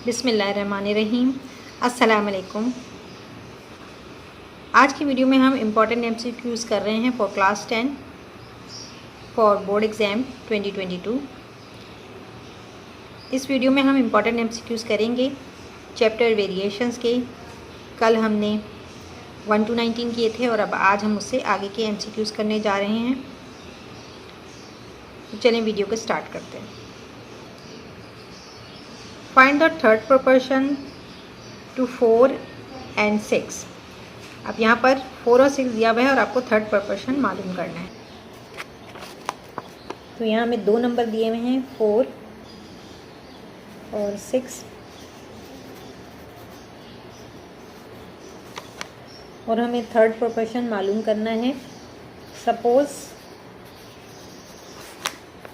बिस्मिल्लाहिर्रहमानिर्रहीम। अस्सलाम वालेकुम। आज की वीडियो में हम इम्पॉर्टेंट MCQs कर रहे हैं for class 10 for board exam 2022। इस वीडियो में हम इम्पॉर्टेंट MCQs करेंगे चैप्टर वेरिएशंस के। कल हमने 1 to 19 किए थे और अब आज हम उससे आगे के MCQs करने जा रहे हैं। तो चलें वीडियो को स्टार्ट करते हैं। Find the third proportion to 4 and 6। अब यहाँ पर 4 और 6 दिया हुआ है और आपको थर्ड प्रोपोर्शन मालूम करना है। तो यहाँ हमें 2 नंबर दिए हुए हैं 4 और 6 और हमें थर्ड प्रोपोर्शन मालूम करना है। Suppose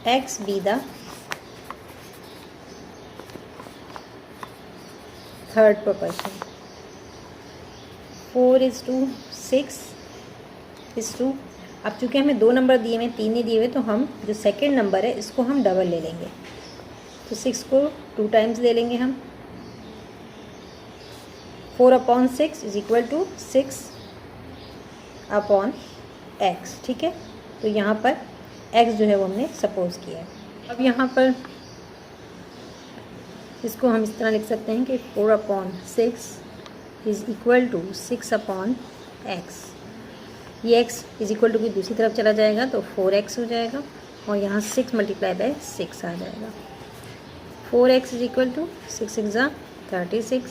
x be the third proportion, 4:6:2। अब चूँकि हमें 2 नंबर दिए हुए 3 नहीं दिए हुए, तो हम जो सेकंड नंबर है इसको हम डबल ले लेंगे। तो 6 को 2 टाइम्स ले लेंगे हम। 4/6 = 6/x। ठीक है, तो यहाँ पर x जो है वो हमने सपोज किया है। अब यहाँ पर इसको हम इस तरह लिख सकते हैं कि 4/6 = 6/x। ये x = की दूसरी तरफ चला जाएगा तो 4x हो जाएगा और यहाँ 6 × 6 आ जाएगा। 4x = 6 × 36।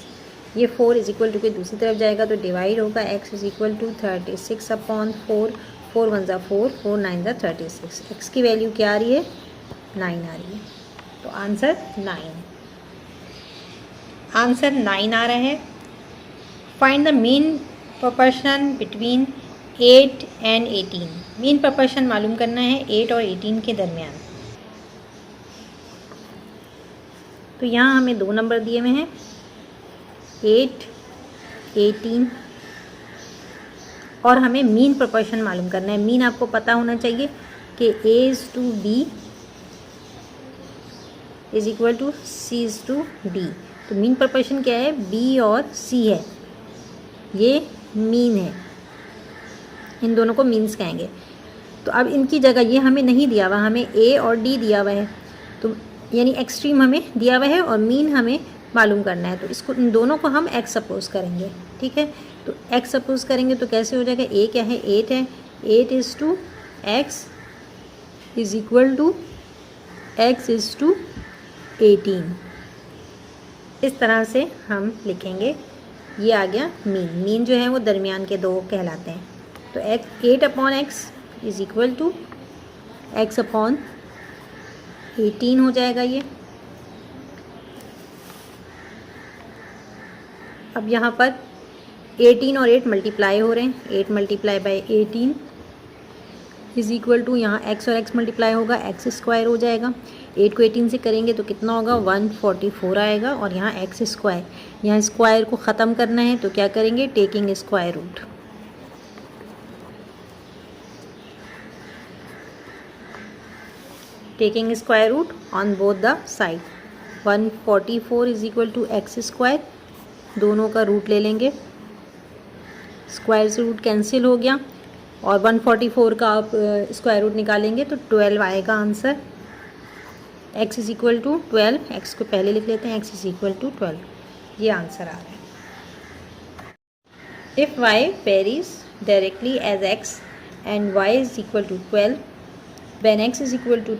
ये 4 = की दूसरी तरफ जाएगा तो डिवाइड होगा। x = 36/4। 4 × 1 = 4, 4 × 9 = 36। x की वैल्यू क्या आ रही है? 9 आ रही है। तो आंसर 9 आ रहा है। Find the mean proportion between 8 and 18। Mean proportion मालूम करना है 8 और 18 के दरमियान। तो यहाँ हमें 2 नंबर दिए हुए हैं 8, 18 और हमें मीन प्रोपोर्शन मालूम करना है। मीन आपको पता होना चाहिए कि A:B = C:D। तो मीन प्रोपोर्शन क्या है? B और C है, ये मीन है। इन दोनों को मीन्स कहेंगे। तो अब इनकी जगह ये हमें नहीं दिया हुआ, हमें A और D दिया हुआ है। तो यानी एक्सट्रीम हमें दिया हुआ है और मीन हमें मालूम करना है। तो इसको इन दोनों को हम x सपोज करेंगे। ठीक है, तो x सपोज करेंगे तो कैसे हो जाएगा? A क्या है? 8 है। 8:x = x:18। इस तरह से हम लिखेंगे। ये आ गया मीन। मीन जो है वो दरमियान के 2 कहलाते हैं। तो 8/x = x/18 हो जाएगा ये। अब यहाँ पर 18 और 8 मल्टीप्लाई हो रहे हैं। 8 × 18 = यहाँ x और x मल्टीप्लाई होगा, x² हो जाएगा। 8 को 18 से करेंगे तो कितना होगा? 144 आएगा। और यहाँ x², यहाँ स्क्वायर को ख़त्म करना है तो क्या करेंगे? Taking square root. Taking square root on both the side. 144 = x²। दोनों का रूट ले लेंगे। स्क्वायर से रूट कैंसिल हो गया और 144 का आप स्क्वायर रूट निकालेंगे तो 12 आएगा आंसर। x = 12। x को पहले लिख लेते हैं। x = 12। ये आंसर आ रहा है। If y varies directly as x and y = 12 when x =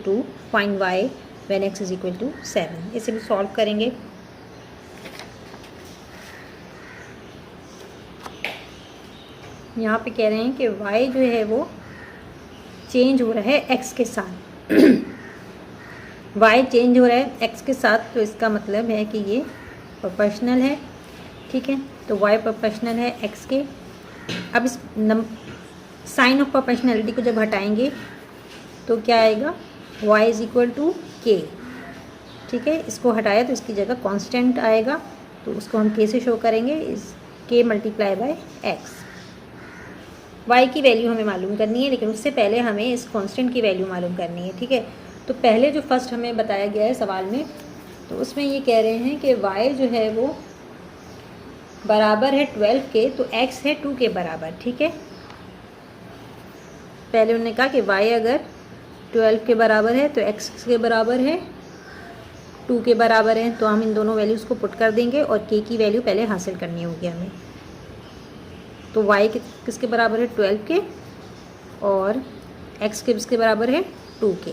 2, find y when x = 7। इसे भी सॉल्व करेंगे। यहाँ पे कह रहे हैं कि y जो है वो चेंज हो रहा है x के साथ। y चेंज हो रहा है x के साथ, तो इसका मतलब है कि ये प्रोपोर्शनल है। ठीक है, तो y प्रोपोर्शनल है x के। अब इस साइन ऑफ प्रोपोर्शनलिटी को जब हटाएंगे तो क्या आएगा? y = k। ठीक है, इसको हटाया तो इसकी जगह कांस्टेंट आएगा, तो उसको हम k से शो करेंगे। इस k × x। y की वैल्यू हमें मालूम करनी है, लेकिन उससे पहले हमें इस कांस्टेंट की वैल्यू मालूम करनी है। ठीक है, तो पहले जो फर्स्ट हमें बताया गया है सवाल में तो उसमें ये कह रहे हैं कि y जो है वो बराबर है 12 के, तो x है 2 के बराबर। ठीक है, पहले उन्होंने कहा कि y अगर 12 के बराबर है तो x के बराबर है 2 के बराबर है, तो हम इन दोनों वैल्यूज़ को पुट कर देंगे और k की वैल्यू पहले हासिल करनी होगी हमें। तो y किसके बराबर है 12 के और x किसके बराबर है 2 के।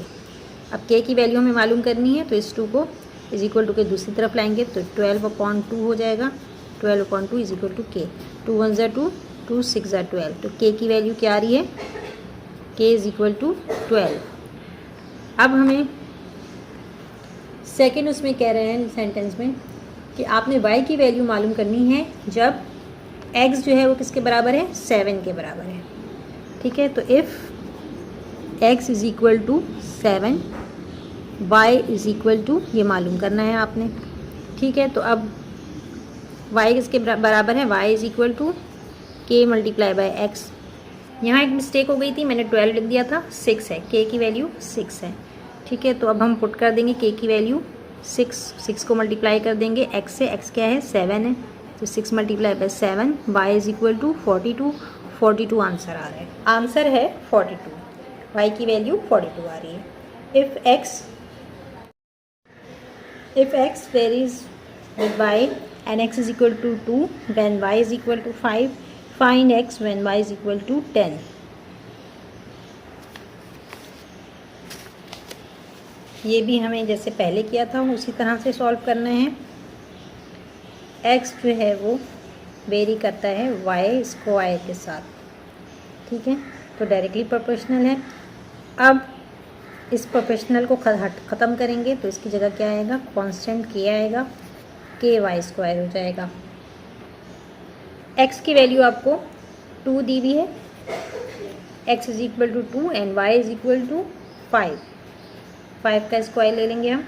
अब k की वैल्यू हमें मालूम करनी है, तो इस 2 को इज इक्वल टू के दूसरी तरफ लाएंगे तो 12/2 हो जाएगा। 12/2 इज इक्वल टू के। 2 1 ज़ा 2, 2 6 ज़ा 12, तो k की वैल्यू क्या आ रही है, k इज इक्वल टू 12। अब हमें सेकेंड उसमें कह रहे हैं सेंटेंस में कि आपने y की वैल्यू मालूम करनी है जब x जो है वो किसके बराबर है, 7 के बराबर है। ठीक है, तो if x is equal to 7, y is equal to, ये मालूम करना है आपने। ठीक है, तो अब y किसके बराबर है, y is equal to k multiply by x। यहाँ एक मिस्टेक हो गई थी, मैंने 12 लिख दिया था, 6 है, k की वैल्यू 6 है। ठीक है, तो अब हम पुट कर देंगे k की वैल्यू 6 को मल्टीप्लाई कर देंगे x से, x क्या है 7 है, तो 6 multiply by 7, y is equal to 42 answer आ रहा है। आंसर है 42, y की वैल्यू 42 आ रही है। If x varies with y and x is equal to 2 when y is equal to 5, find x when y is equal to 10। ये भी हमें जैसे पहले किया था उसी तरह से सॉल्व करना है। x जो है वो वेरी करता है y स्क्वायर के साथ। ठीक है, तो डायरेक्टली प्रोपोर्शनल है। अब इस प्रोपोर्शनल को ख़त्म करेंगे तो इसकी जगह क्या आएगा, कांस्टेंट k आएगा, k y स्क्वायर हो जाएगा। x की वैल्यू आपको 2 दी हुई है, x is equal to 2 and y is equal to 5। 5 का स्क्वायर ले लेंगे हम,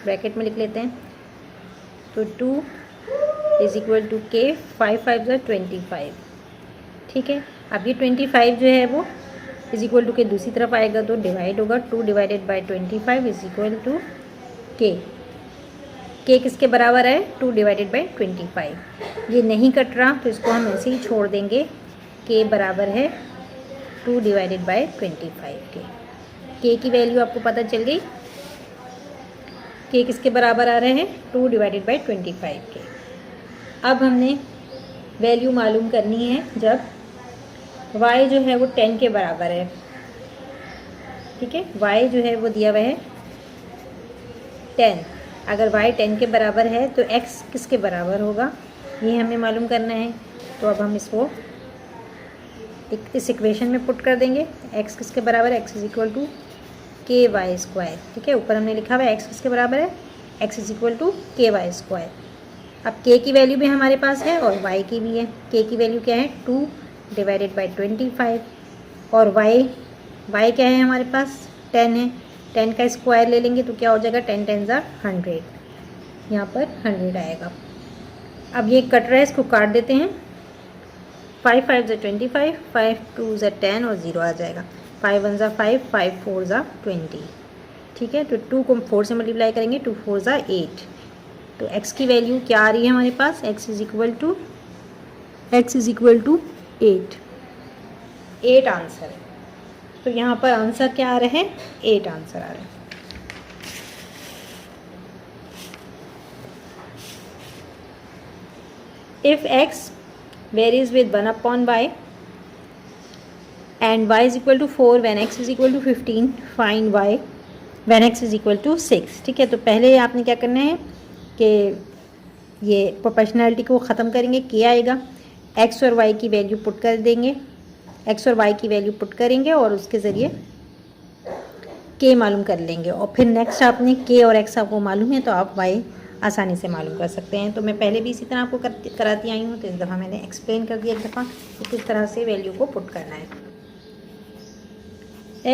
ब्रैकेट में लिख लेते हैं, तो 2 इज इक्वल टू k, 5 5 ज़ा 25। ठीक है, अब ये 25 जो है वो इज इक्वल टू के दूसरी तरफ आएगा तो डिवाइड होगा, 2 divided by 25 is equal to k। k किसके बराबर है, 2 डिवाइडेड बाई 25। ये नहीं कट रहा तो इसको हम ऐसे ही छोड़ देंगे, k बराबर है 2 डिवाइडेड बाई 25 के। k की वैल्यू आपको पता चल गई, k किसके बराबर आ रहे हैं, 2 डिवाइडेड बाई 25 के। अब हमने वैल्यू मालूम करनी है जब y जो है वो 10 के बराबर है। ठीक है, y जो है वो दिया हुआ है 10। अगर y 10 के बराबर है तो x किसके बराबर होगा, ये हमें मालूम करना है। तो अब हम इसको इस इक्वेशन में पुट कर देंगे, x किसके बराबर है, x इज इक्वल टू के वाई स्क्वायर। ठीक है, ऊपर हमने लिखा हुआ है x किसके बराबर है, x इज इक्वल टू के वाई स्क्वायर। अब k की वैल्यू भी हमारे पास है और y की भी है। k की वैल्यू क्या है, 2 डिवाइडेड बाई 25 और y क्या है हमारे पास, 10 है। 10 का स्क्वायर ले लेंगे तो क्या हो जाएगा, 10 10 ज़ा 100, यहाँ पर 100 आएगा। अब ये कट रहा है, इसको काट देते हैं, 5 5 ज़ा 25, 5 2 ज़ा 10 और 0 आ जाएगा, 5 1 ज़ा 5, 5 4 ज़ा 20। ठीक है, तो 2 को 4 से मल्टीप्लाई करेंगे, 2 4 ज़ा 8। तो x की वैल्यू क्या आ रही है हमारे पास, x is equal to 8 answer है। तो यहाँ पर आंसर क्या आ रहे हैं, 8 आंसर आ रहे हैं। If x varies with 1/y and y is equal to 4 when x is equal to 15, find y when x is equal to 6। ठीक है, तो पहले आपने क्या करना है कि ये प्रोपोर्शनैलिटी को ख़त्म करेंगे, k आएगा, x और y की वैल्यू पुट कर देंगे, x और y की वैल्यू पुट करेंगे और उसके ज़रिए k मालूम कर लेंगे। और फिर नेक्स्ट आपने k और x आपको मालूम है तो आप y आसानी से मालूम कर सकते हैं। तो मैं पहले भी इसी तरह आपको कराती आई हूँ, तो इस दफ़ा मैंने एक्सप्लेन कर दिया एक दफ़ा कि किस तरह से वैल्यू को पुट करना है।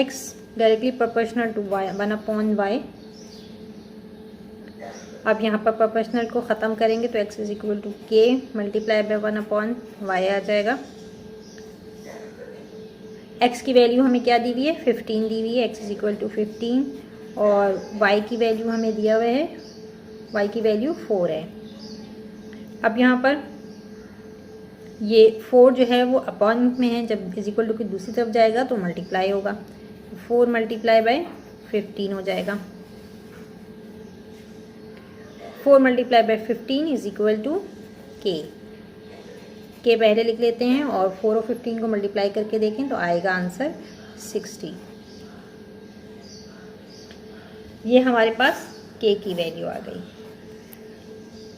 x directly proportional to y 1/y। अब यहाँ पर प्रोपोर्शनल को ख़त्म करेंगे तो x is equal to k multiply by 1/y आ जाएगा। x की वैल्यू हमें क्या दी हुई है, 15 दी हुई है, x इज इक्वल टू 15 और y की वैल्यू हमें दिया हुआ है, y की वैल्यू 4 है। अब यहाँ पर ये 4 जो है वो अपॉन में है, जब इज इक्वल टू की दूसरी तरफ जाएगा तो मल्टीप्लाई होगा, 4 मल्टीप्लाई बाय 15 हो जाएगा। 4 multiply by 15 is equal to के पहले लिख लेते हैं और 4 और 15 को मल्टीप्लाई करके देखें तो आएगा आंसर 60। ये हमारे पास के की वैल्यू आ गई।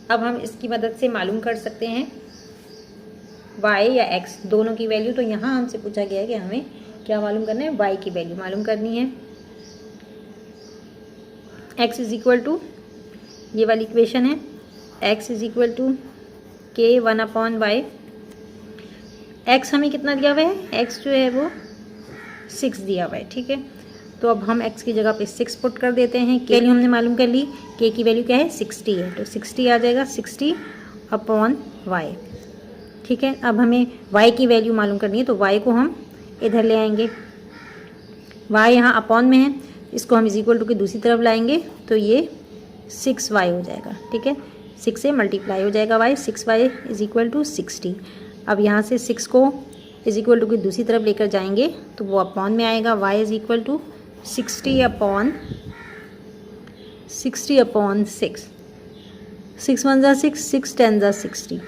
अब हम इसकी मदद से मालूम कर सकते हैं y या x दोनों की वैल्यू। तो यहाँ हमसे पूछा गया है कि हमें क्या मालूम करना है, y की वैल्यू मालूम करनी है। x इज इक्वल टू, ये वाली इक्वेशन है, x इज इक्वल टू के 1/y। x हमें कितना दिया हुआ है, x जो है वो 6 दिया हुआ है, ठीक है। तो अब हम x की जगह पे 6 पुट कर देते हैं। के वैल्यू हमने मालूम कर ली, k की वैल्यू क्या है 60 है, तो 60 आ जाएगा 60/y, ठीक है। अब हमें y की वैल्यू मालूम करनी है, तो y को हम इधर ले आएंगे, y यहाँ अपॉन में है, इसको हम इज इक्वल टू की दूसरी तरफ लाएंगे तो ये 6y हो जाएगा, ठीक है। 6 से मल्टीप्लाई हो जाएगा y, 6y is equal to 60। अब यहाँ से 6 को इज इक्वल टू की दूसरी तरफ लेकर जाएंगे तो वो अपॉन में आएगा, y इज इक्वल टू 60/6, 6 1 ज़ा 6, 6 10 ज़ा 60।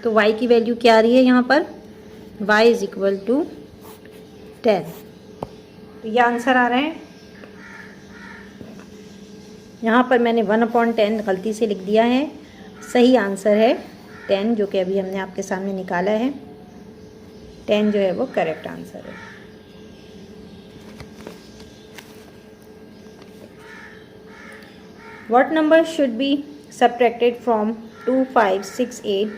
तो y की वैल्यू क्या आ रही है यहाँ पर, y इज इक्वल टू 10। तो यह आंसर आ रहा है। यहाँ पर मैंने 1/10 गलती से लिख दिया है, सही आंसर है 10, जो कि अभी हमने आपके सामने निकाला है। 10 जो है वो करेक्ट आंसर है। What number should be subtracted from 2, 5, 6, 8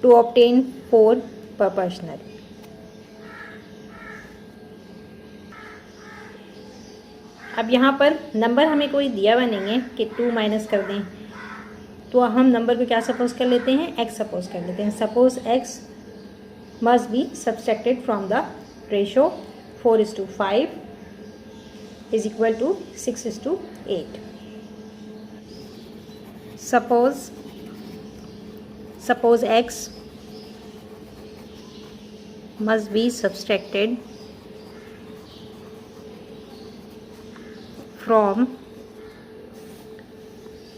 to obtain 4 proportional? अब यहाँ पर नंबर हमें कोई दिया हुआ नहीं है कि 2 माइनस कर दें, तो हम नंबर को क्या सपोज कर लेते हैं, x सपोज कर लेते हैं। Suppose x must be subtracted from the ratio 4:5 is equal to 6:8. Suppose x must be subtracted from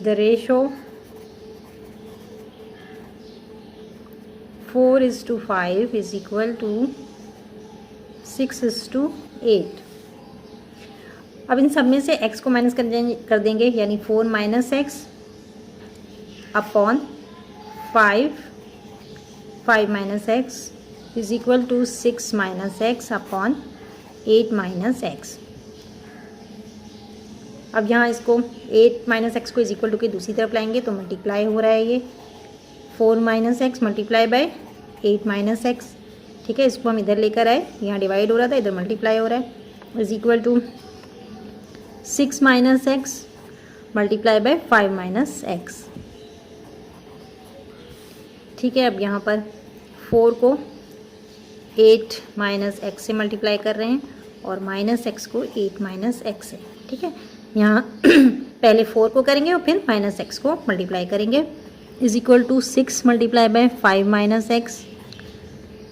the ratio 4:5 is equal to 6:8। अब इन सब में से x को माइनस कर देंगे, यानी 4 minus x upon 5 minus x is equal to 6 minus x upon 8 minus x. अब यहाँ इसको 8 माइनस एक्स को इज इक्वल टू के दूसरी तरफ लाएंगे तो मल्टीप्लाई हो रहा है, ये 4 minus x multiply bye 8 minus x, ठीक है। इसको हम इधर लेकर आए, यहाँ डिवाइड हो रहा था, इधर मल्टीप्लाई हो रहा है, is equal to 6 minus x multiply by 5 minus x, ठीक है। अब यहाँ पर 4 को 8 माइनस एक्स से मल्टीप्लाई कर रहे हैं और माइनस एक्स को 8 माइनस एक्स से, ठीक है। यहाँ पहले 4 को करेंगे और फिर माइनस एक्स को मल्टीप्लाई करेंगे, is equal to 6 multiply by 5 minus x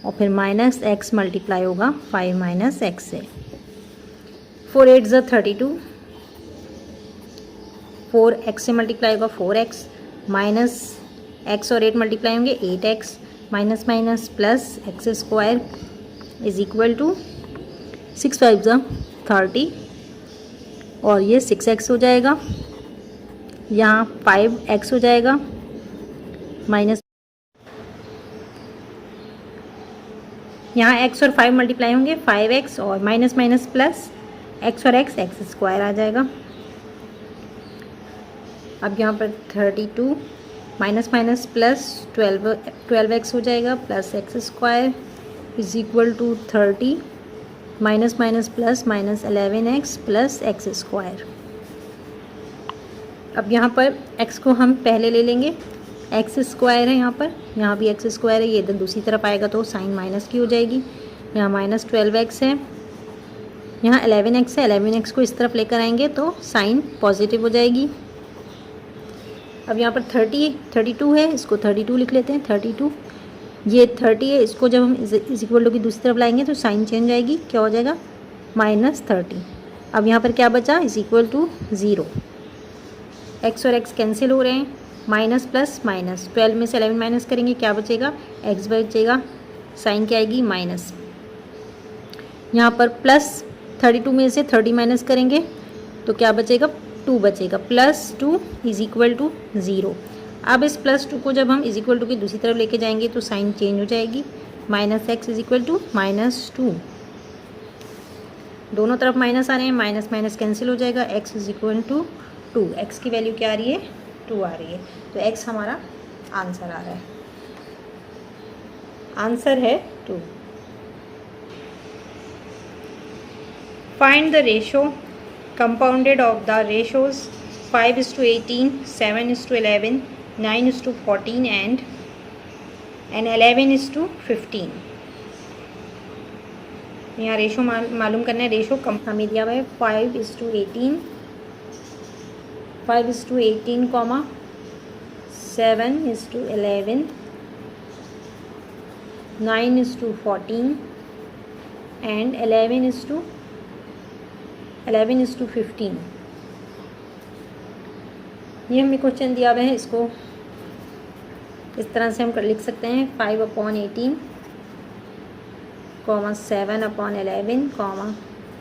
और फिर माइनस एक्स मल्टीप्लाई होगा 5 माइनस एक्स से। 4 8 ज़ा 32, 4 एक्स से मल्टीप्लाई होगा 4x, माइनस एक्स और 8 मल्टीप्लाई होंगे 8x, minus minus plus x square is equal to 6 5 ज़ा 30 और ये 6x हो जाएगा, यहाँ 5x हो जाएगा, माइनस यहाँ x और 5 मल्टीप्लाई होंगे 5x और माइनस माइनस प्लस x और x स्क्वायर आ जाएगा। अब यहाँ पर 32 माइनस माइनस प्लस 12x हो जाएगा plus x square is equal to 30, minus minus plus minus 11x plus x square. अब यहाँ पर x को हम पहले ले लेंगे, एक्स स्क्वायर है यहाँ भी एक्स स्क्वायर है, ये इधर दूसरी तरफ आएगा तो साइन माइनस की हो जाएगी, यहाँ माइनस 12x है यहाँ 11x है, 11x को इस तरफ लेकर आएंगे तो साइन पॉजिटिव हो जाएगी। अब यहाँ पर 32 है, इसको 32 लिख लेते हैं। 32 ये 30 है, इसको जब हम इज इक्वल टू की दूसरी तरफ लाएंगे तो साइन चेंज आएगी, क्या हो जाएगा -30। अब यहाँ पर क्या बचा, इज इक्वल टू 0। x और x कैंसिल हो रहे हैं, माइनस प्लस माइनस, 12 में से 11 माइनस करेंगे क्या बचेगा, x बचेगा, साइन क्या आएगी माइनस। यहाँ पर प्लस 32 में से 30 माइनस करेंगे तो क्या बचेगा, 2 बचेगा, +2 इज इक्वल टू 0। अब इस +2 को जब हम इज इक्वल टू की दूसरी तरफ लेके जाएंगे तो साइन चेंज हो जाएगी, -x इज इक्वल टू -2। दोनों तरफ माइनस आ रहे हैं, माइनस माइनस कैंसिल हो जाएगा, x is equal to 2। x की वैल्यू क्या आ रही है, 2 आ रही है, तो x हमारा आंसर आ रहा है। आंसर है 2। Find the ratio compounded of the ratios 5:18, 7:11, 9:14 and 11:15। यहाँ रेशो मालूम करना है। रेशो कम हमें दिया हुआ है 5:18, 5:18, 7:11, 9:14 and 11:15। ये हमें क्वेश्चन दिया हुआ है, इसको इस तरह से हम लिख सकते हैं 5/18, 7/11,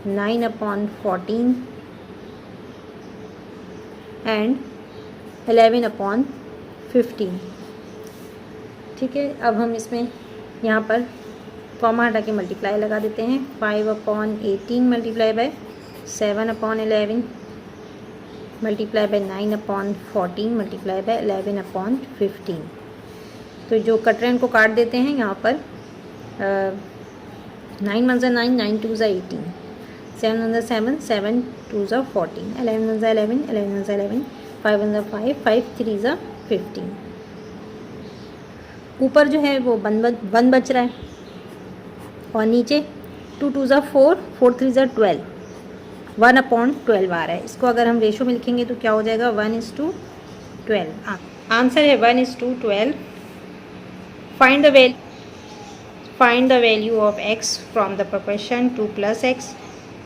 9/14 एंड 11/15। ठीक है, अब हम इसमें यहाँ पर कॉमा हटा के मल्टीप्लाई लगा देते हैं। 5/18 multiply by 7/11 multiply by 9/14 multiply by 11/15। तो जो कट रहे हैं उनको काट देते हैं। यहाँ पर 9 1 9, 9 2 18, 7 1 7, 7 2 14, 11 1 11, 11 1 11, 5 1 5, 5 3 15। ऊपर जो है वो 1 बच रहा है और नीचे 2 2 4, 4 3 12, 1/12 आ रहा है। इसको अगर हम रेशो में लिखेंगे तो क्या हो जाएगा, 1:12। आंसर है 1:12। Find the value of x from the proportion 2 + x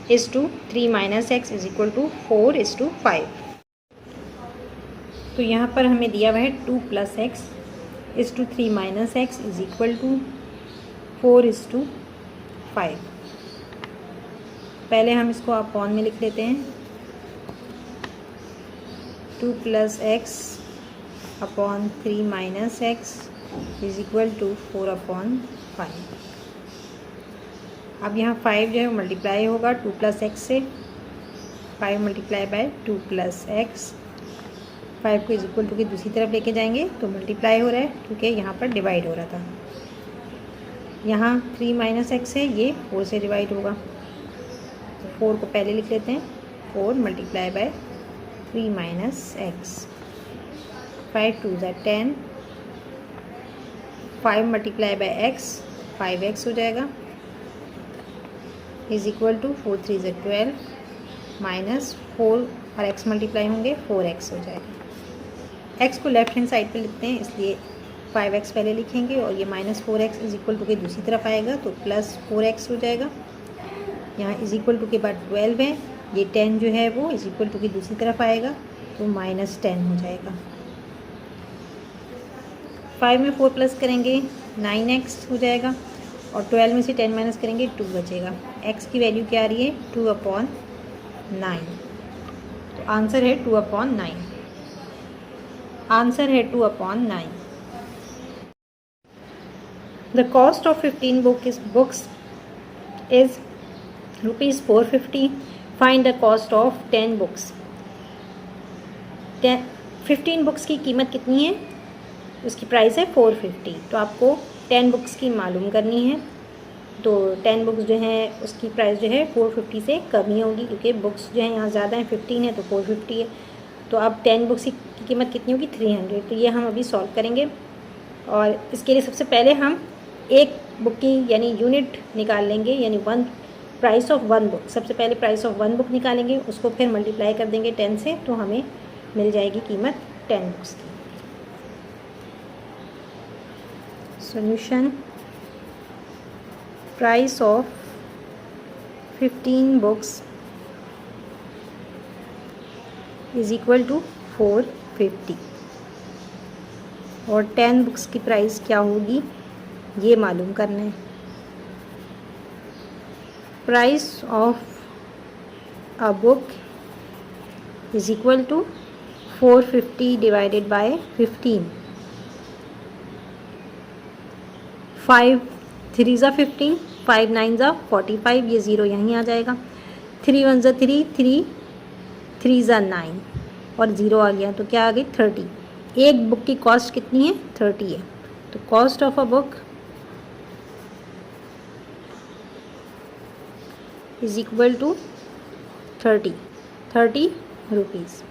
is to 3 - x is equal to 4:5। तो यहाँ पर हमें दिया हुआ है 2 + x is to 3 - x is equal to 4:5। पहले हम इसको अपॉन में लिख लेते हैं। 2 + x upon 3 - x is equal to 4/5। अब यहाँ 5 जो है मल्टीप्लाई होगा 2 + x से, 5 मल्टीप्लाई बाय 2 + x। 5 को इज इक्वल टू की दूसरी तरफ लेके जाएंगे तो मल्टीप्लाई हो रहा है, क्योंकि यहाँ पर डिवाइड हो रहा था। यहाँ 3 - x है, ये 4 से डिवाइड होगा, 4 को पहले लिख लेते हैं। 4 multiply bye 3 - x, 5 2 10, 5 multiply by x, 5x हो जाएगा, इज इक्वल टू 4 3 12 -4 और x मल्टीप्लाई होंगे 4x हो जाएगा। x को लेफ्ट हैंड साइड पे लिखते हैं, इसलिए 5x पहले लिखेंगे और ये -4x इज इक्वल टू के दूसरी तरफ आएगा तो +4x हो जाएगा। यहाँ इज इक्वल टू के बाद 12 है, ये 10 जो है वो इज इक्वल टू की दूसरी तरफ आएगा तो -10 हो जाएगा। 5 में 4 प्लस करेंगे 9x हो जाएगा और 12 में से 10 माइनस करेंगे 2 बचेगा। x की वैल्यू क्या आ रही है, 2/9। तो आंसर है 2/9। आंसर है 2/9। The cost of 15 books is ₹450। Find the cost of 10 books. 15 books की कीमत कितनी है, उसकी प्राइस है 450। तो आपको 10 बुक्स की मालूम करनी है। तो 10 बुक्स जो हैं उसकी प्राइस जो है 450 से कम ही होगी, क्योंकि बुक्स जो है यहाँ ज़्यादा हैं, 15 है तो 450 है। तो अब 10 बुक्स की कीमत कितनी होगी, 300। तो ये हम अभी सॉल्व करेंगे और इसके लिए सबसे पहले हम एक बुक की यानी यूनिट निकाल लेंगे, यानी प्राइस ऑफ वन बुक, सबसे पहले प्राइस ऑफ वन बुक निकालेंगे, उसको फिर मल्टीप्लाई कर देंगे 10 से, तो हमें मिल जाएगी कीमत 10 बुक्स की। Solution, price of 15 books is equal to 450 और 10 बुक्स की प्राइस क्या होगी ये मालूम करना है। Price of a book is equal to 450 divided by 15। 5 3 ज़ा 15, 5 9 ज़ा 45, ये ज़ीरो यहीं आ जाएगा। 3 1 ज़ा 3, 3 3 ज़ा 9 और ज़ीरो आ गया, तो क्या आ गई 30। एक बुक की कॉस्ट कितनी है 30 है, तो cost of a book is equal to 30 rupees.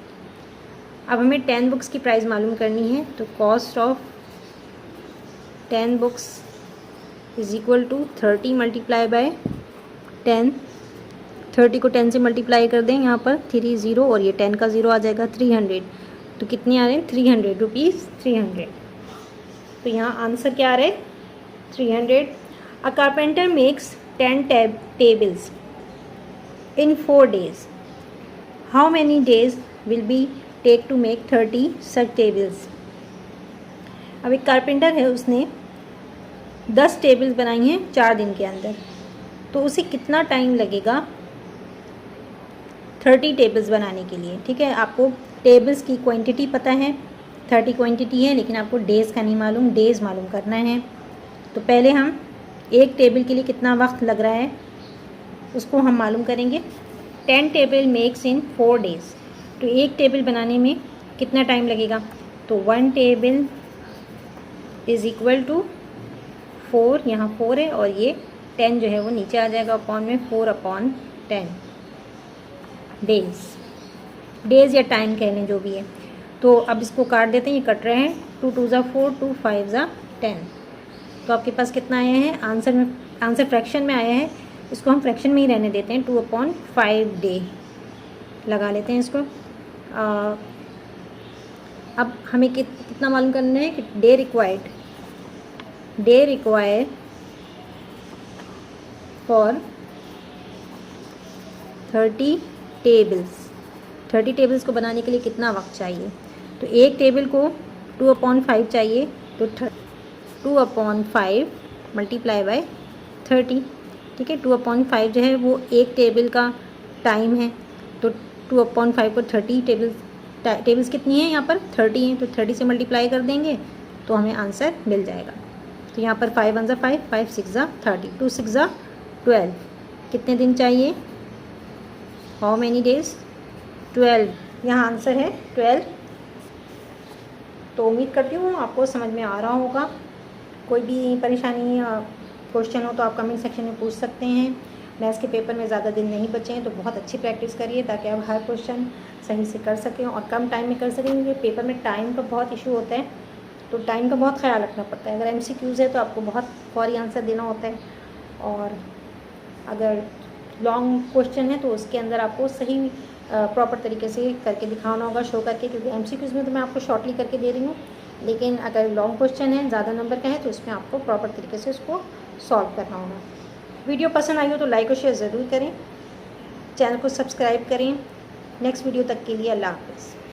अब हमें 10 बुक्स की प्राइस मालूम करनी है, तो cost of 10 books is equal to 30 multiply by 10। 30 को 10 से मल्टीप्लाई कर दें, यहाँ पर 3 0 और ये 10 का ज़ीरो आ जाएगा 300, तो कितने आ रहे हैं 300 रुपीज़ 300। तो यहाँ आंसर क्या आ रहा है 300। अ carpenter makes 10 tables in 4 days. How many days will be take to make 30 such tables? अब एक कारपेंटर है, उसने 10 टेबल्स बनाई हैं 4 दिन के अंदर, तो उसे कितना टाइम लगेगा 30 टेबल्स बनाने के लिए। ठीक है, आपको टेबल्स की क्वांटिटी पता है, 30 क्वांटिटी है, लेकिन आपको डेज़ का नहीं मालूम, डेज़ मालूम करना है। तो पहले हम एक टेबल के लिए कितना वक्त लग रहा है उसको हम मालूम करेंगे। 10 टेबल मेक्स इन 4 days, तो एक टेबल बनाने में कितना टाइम लगेगा, तो 1 टेबल इज़ इक्वल टू 4, यहाँ 4 है और ये 10 जो है वो नीचे आ जाएगा अपॉन में, 4/10 डेज़ या टाइम कह लें जो भी है। तो अब इसको काट देते हैं, ये कट रहे हैं, 2 2 ज़ा 4, 2 5 ज़ा 10। तो आपके पास कितना आया है आंसर फ्रैक्शन में आया है, इसको हम फ्रैक्शन में ही रहने देते हैं, 2/5 डे लगा लेते हैं इसको। अब हमें कितना मालूम करना है कि डे रिक्वायर्ड फॉर 30 टेबल्स को बनाने के लिए कितना वक्त चाहिए। तो एक टेबल को 2/5 चाहिए, तो 2/5 मल्टीप्लाई बाय 30। ठीक है, 2/5 जो है वो एक टेबल का टाइम है, तो 2/5 को 30 टेबल्स कितनी हैं यहाँ पर 30 हैं, तो 30 से मल्टीप्लाई कर देंगे तो हमें आंसर मिल जाएगा। तो यहाँ पर 5 1 ज़ा 5, 5 6 ज़ा 30, 2 6 ज़ा 12, कितने दिन चाहिए, हाउ मैनी डेज 12, यहाँ आंसर है 12। तो उम्मीद करती हूँ आपको समझ में आ रहा होगा। कोई भी परेशानी या क्वेश्चन हो तो आप कमेंट सेक्शन में पूछ सकते हैं। मैथ्स के पेपर में ज़्यादा दिन नहीं बचे हैं, तो बहुत अच्छी प्रैक्टिस करिए ताकि आप हर क्वेश्चन सही से कर सकें और कम टाइम में कर सकेंगे। पेपर में टाइम का बहुत इशू होता है, तो टाइम का बहुत ख्याल रखना पड़ता है। अगर MCQs है तो आपको बहुत फौरी आंसर देना होता है, और अगर लॉन्ग क्वेश्चन है तो उसके अंदर आपको सही प्रॉपर तरीके से करके दिखाना होगा, शो करके, क्योंकि MCQs में तो मैं आपको शॉर्टली करके दे रही हूँ, लेकिन अगर लॉन्ग क्वेश्चन है, ज़्यादा नंबर का है, तो उसमें आपको प्रॉपर तरीके से उसको सॉल्व करना होगा। वीडियो पसंद आई हो तो लाइक और शेयर ज़रूर करें, चैनल को सब्सक्राइब करें। नेक्स्ट वीडियो तक के लिए अल्लाह हाफ़िज़।